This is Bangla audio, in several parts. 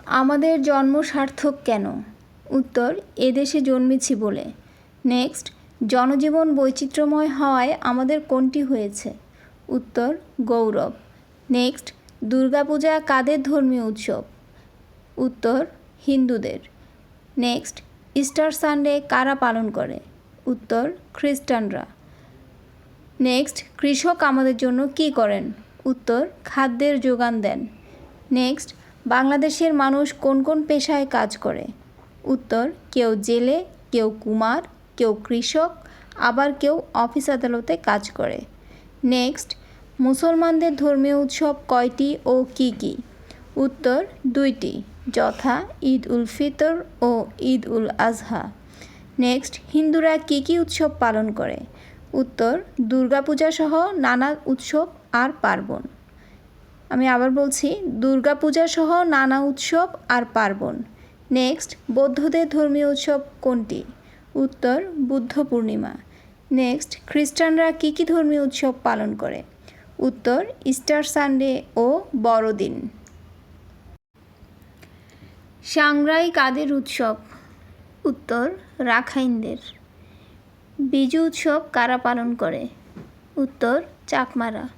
আমাদের জন্ম সার্থক কেন? উত্তর, এদেশে জন্মেছি বলে। নেক্সট, জনজীবন বৈচিত্র্যময় হওয়ায় আমাদের কোনটি হয়েছে? উত্তর, গৌরব। নেক্সট, দুর্গাপূজা কাদের ধর্মীয় উৎসব? উত্তর, হিন্দুদের। নেক্সট, ইস্টার সানডে কারা পালন করে? উত্তর, খ্রিস্টানরা। নেক্সট, কৃষক আমাদের জন্য কী করেন? উত্তর, খাদ্যের যোগান দেন। নেক্সট, বাংলাদেশের মানুষ কোন কোন পেশায় কাজ করে? উত্তর, কেউ জেলে, কেউ কুমার, কেউ কৃষক, আবার কেউ অফিস আদালতে কাজ করে। নেক্সট, মুসলমানদের ধর্মীয় উৎসব কয়টি ও কী কী? উত্তর, 2টি, যথা ঈদ উল ফিতর ও ঈদ উল আজহা। নেক্সট, হিন্দুরা কী কী উৎসব পালন করে? উত্তর, দুর্গাপূজা সহ নানা উৎসব আর পার্বণ। আমি আবার বলছি, দুর্গাপূজা সহ নানা উৎসব আর পার্বণ। নেক্সট, বৌদ্ধদের ধর্মীয় উৎসব কোনটি? উত্তর, বুদ্ধ পূর্ণিমা। নেক্সট, খ্রিস্টানরা কী কী ধর্মীয় উৎসব পালন করে? উত্তর, ইস্টার সানডে ও বড়দিন। সাংগ্রাই কাদের উৎসব? উত্তর, রাখাইনদের। বিজু উৎসব কারা পালন করে? উত্তর, চাকমারা।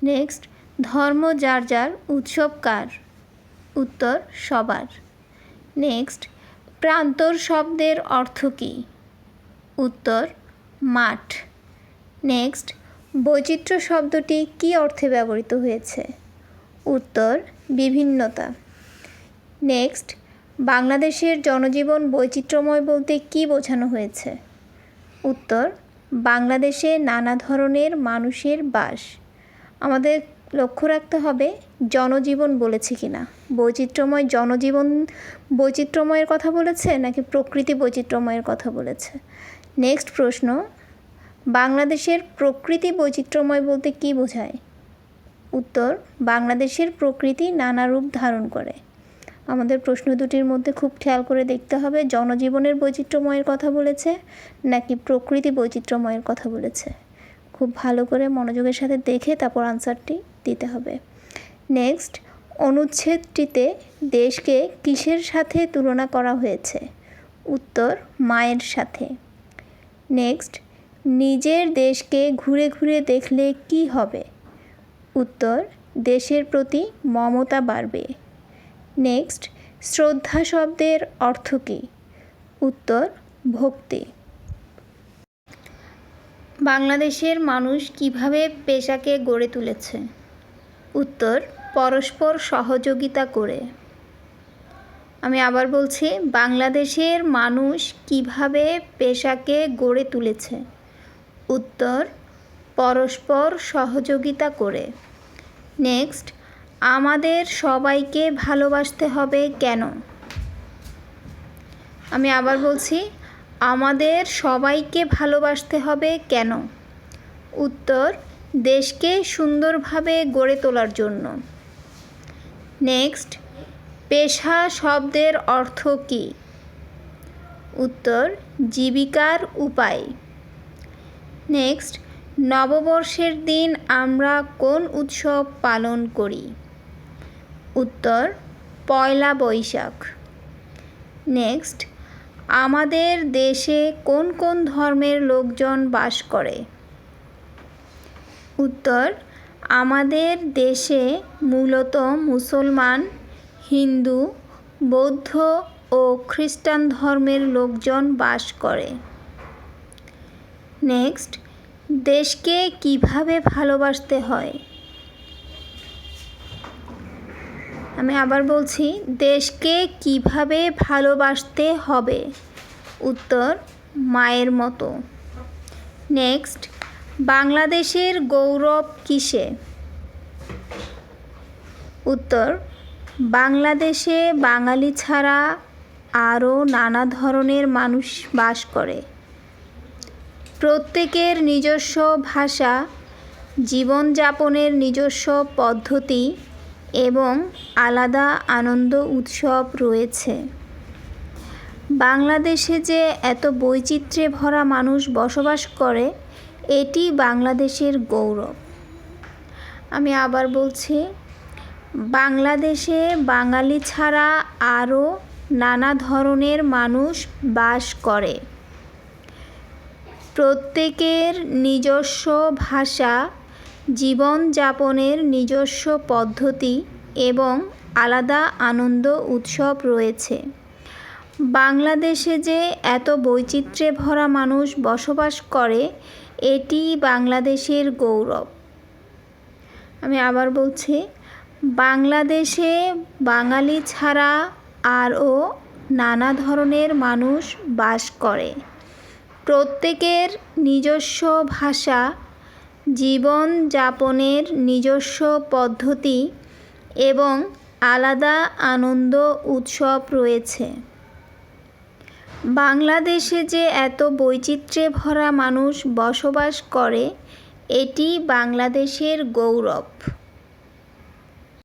নেক্সট, ধর্ম যার যার, উৎসব কার? উত্তর, সবার। নেক্সট, প্রান্তর শব্দের অর্থ কী? উত্তর, মাঠ। নেক্সট, বৈচিত্র্য শব্দটি কী অর্থে ব্যবহৃত হয়েছে? উত্তর, বিভিন্নতা। নেক্সট, বাংলাদেশের জনজীবন বৈচিত্র্যময় বলতে কী বোঝানো হয়েছে? উত্তর, বাংলাদেশে নানা ধরনের মানুষের বাস। আমাদের লক্ষ্য রাখতে হবে জনজীবন বলেছে কিনা, বৈচিত্র্যময় জনজীবন বৈচিত্র্যময়ের কথা বলেছে নাকি প্রকৃতি বৈচিত্র্যময়ের কথা বলেছে। নেক্সট প্রশ্ন, বাংলাদেশের প্রকৃতি বৈচিত্র্যময় বলতে কী বোঝায়? উত্তর, বাংলাদেশের প্রকৃতি নানা রূপ ধারণ করে। আমাদের প্রশ্ন দুটির মধ্যে খুব খেয়াল করে দেখতে হবে জনজীবনের বৈচিত্র্যময়ের কথা বলেছে নাকি প্রকৃতি বৈচিত্র্যময়ের কথা বলেছে। খুব ভালো করে মনোযোগের সাথে দেখে তারপর আনসারটি দিতে হবে। নেক্সট, অনুচ্ছেদটিতে দেশকে কিসের সাথে তুলনা করা হয়েছে? উত্তর, মায়ের সাথে। নেক্সট, নিজের দেশকে ঘুরে ঘুরে দেখলে কি হবে? উত্তর, দেশের প্রতি মমতা বাড়বে। নেক্সট, শ্রদ্ধা শব্দের অর্থ কী? উত্তর, ভক্তি। বাংলাদেশের মানুষ কিভাবে পেশাকে গড়ে তুলেছে? উত্তর, পরস্পর সহযোগিতা করে। আমি আবার বলছি, বাংলাদেশের মানুষ কিভাবে পেশাকে গড়ে তুলেছে? উত্তর, পরস্পর সহযোগিতা করে। নেক্সট, আমাদের সবাইকে ভালোবাসতে হবে কেন? আমি আবার বলছি, আমাদের সবাইকে ভালোবাসতে হবে কেন? উত্তর, দেশকে সুন্দরভাবে গড়ে তোলার জন্য। নেক্সট, পেশা শব্দের অর্থ কী? উত্তর, জীবিকার উপায়। নেক্সট, নববর্ষের দিন আমরা কোন উৎসব পালন করি? উত্তর, পয়লা বৈশাখ। নেক্সট, আমাদের দেশে কোন কোন ধর্মের লোকজন বাস করে? উত্তর, আমাদের দেশে মূলত মুসলমান, হিন্দু, বৌদ্ধ ও খ্রিস্টান ধর্মের লোকজন বাস করে। নেক্সট, দেশকে কিভাবে ভালোবাসতে হয়? আমি আবার বলছি, দেশকে কিভাবে ভালোবাসতে হবে? উত্তর, মায়ের মতো। নেক্সট, বাংলাদেশের গৌরব কিসে? উত্তর, বাংলাদেশে বাঙালি ছাড়া আরও নানা ধরনের মানুষ বাস করে। প্রত্যেকের নিজস্ব ভাষা, জীবনযাপনের নিজস্ব পদ্ধতি এবং আলাদা আনন্দ উৎসব রয়েছে। বাংলাদেশে যে এত বৈচিত্র্যে ভরা মানুষ বসবাস করে, এটি বাংলাদেশের গৌরব। আমি আবার বলছি, বাংলাদেশে বাঙালি ছাড়া আরও নানা ধরনের মানুষ বাস করে। প্রত্যেকের নিজস্ব ভাষা, জীবনযাপনের নিজস্ব পদ্ধতি এবং আলাদা আনন্দ উৎসব রয়েছে। বাংলাদেশে যে এত বৈচিত্র্যে ভরা মানুষ বসবাস করে, এটি বাংলাদেশের গৌরব। আমি আবার বলছি, বাংলাদেশে বাঙালি ছাড়া আরও নানা ধরনের মানুষ বাস করে। প্রত্যেকের নিজস্ব ভাষা, জীবনযাপনের নিজস্ব পদ্ধতি এবং আলাদা আনন্দ উৎসব রয়েছে। বাংলাদেশে যে এত বৈচিত্র্যে ভরা মানুষ বসবাস করে, এটি বাংলাদেশের গৌরব।